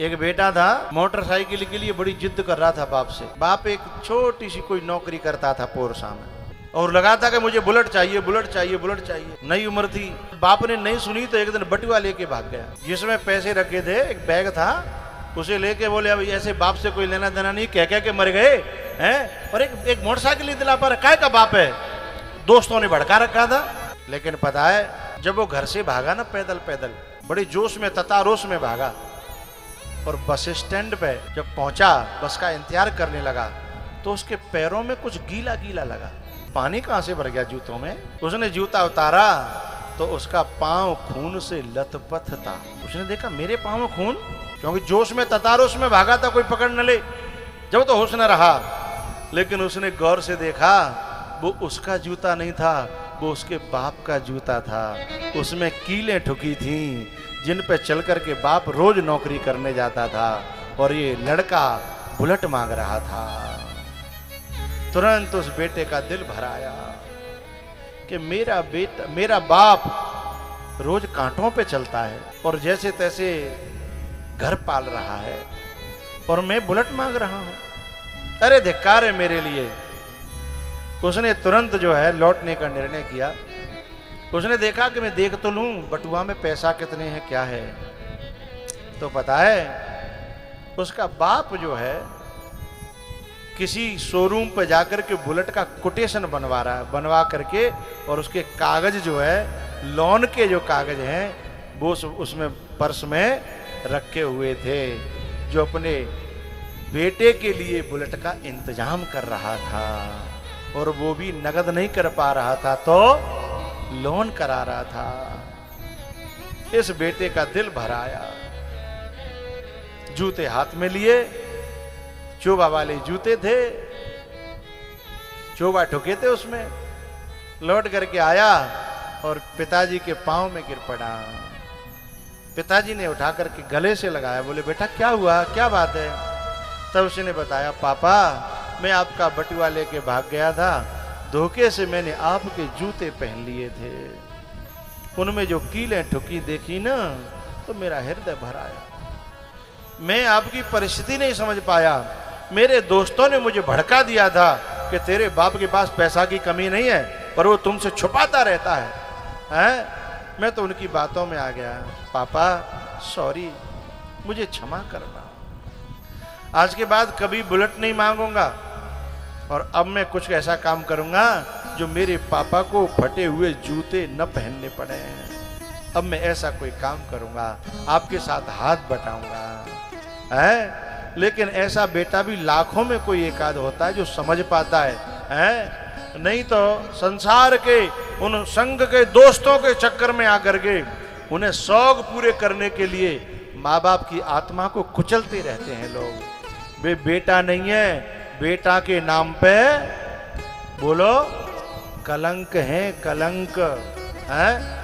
एक बेटा था, मोटरसाइकिल के लिए बड़ी जिद कर रहा था बाप से। बाप एक छोटी सी कोई नौकरी करता था पोरसा में और लगा था कि मुझे बुलेट चाहिए, बुलेट चाहिए, बुलेट चाहिए। नई उम्र थी, बाप ने नहीं सुनी तो एक दिन बटुआ लेके भाग गया जिसमें पैसे रखे थे। एक बैग था, उसे लेके बोले अब ऐसे बाप से कोई लेना देना नहीं, कह कह के मर गए हैं। और एक मोटरसाइकिल दिला पर काय का बाप है, दोस्तों ने भड़का रखा था। लेकिन पता है जब वो घर से भागा ना पैदल पैदल, बड़े जोश में ततारोश में भागा और बस स्टैंड पे जब पहुंचा, बस का इंतजार करने लगा तो उसके पैरों में कुछ गीला गीला लगा। पानी कहां से भर गया जूतों में। उसने जूता उतारा तो उसका पांव खून से लथपथ था। उसने देखा मेरे पांव में खून, क्योंकि जोश में ततारोश में भागा था, कोई पकड़ न ले। जब तो होश न रहा, लेकिन उसने गौर से देखा वो उसका जूता नहीं था, वो उसके बाप का जूता था। उसमें कीलें ठुकी थीं जिन पे चल कर के बाप रोज नौकरी करने जाता था और ये लड़का बुलेट मांग रहा था। तुरंत उस बेटे का दिल भर आया कि मेरा बाप रोज कांटों पे चलता है और जैसे तैसे घर पाल रहा है और मैं बुलेट मांग रहा हूं। अरे धिक्कार है मेरे लिए। उसने तुरंत जो है लौटने का निर्णय किया। उसने देखा कि मैं देख तो लूं बटुआ में पैसा कितने हैं क्या है। तो पता है उसका बाप जो है किसी शोरूम पर जाकर के बुलेट का कोटेशन बनवा रहा है, बनवा करके, और उसके कागज जो है लोन के जो कागज हैं वो उसमें पर्स में रखे हुए थे, जो अपने बेटे के लिए बुलेट का इंतजाम कर रहा था। और वो भी नगद नहीं कर पा रहा था तो लोन करा रहा था। इस बेटे का दिल भर आया। जूते हाथ में लिए, चोबा वाले जूते थे, चोबा ठुके थे उसमें। लौट करके आया और पिताजी के पांव में गिर पड़ा। पिताजी ने उठा करके गले से लगाया, बोले बेटा क्या हुआ, क्या बात है। तब उसने बताया पापा मैं आपका बटुआ लेके भाग गया था, धोखे से मैंने आपके जूते पहन लिए थे, उनमें जो कीलें ठुकी देखी ना तो मेरा हृदय भर आया। मैं आपकी परिस्थिति नहीं समझ पाया। मेरे दोस्तों ने मुझे भड़का दिया था कि तेरे बाप के पास पैसा की कमी नहीं है, पर वो तुमसे छुपाता रहता है, हैं? मैं तो उनकी बातों में आ गया। पापा सॉरी, मुझे क्षमा करना। आज के बाद कभी बुलेट नहीं मांगूंगा और अब मैं कुछ ऐसा काम करूंगा जो मेरे पापा को फटे हुए जूते न पहनने पड़े। अब मैं ऐसा कोई काम करूंगा, आपके साथ हाथ बटाऊंगा, है? लेकिन ऐसा बेटा भी लाखों में कोई एक आध होता है जो समझ पाता है? नहीं तो संसार के उन संग के दोस्तों के चक्कर में आकर के उन्हें शौक पूरे करने के लिए माँ बाप की आत्मा को कुचलते रहते हैं लोग। वे बेटा नहीं है, बेटा के नाम पे बोलो कलंक है, कलंक है।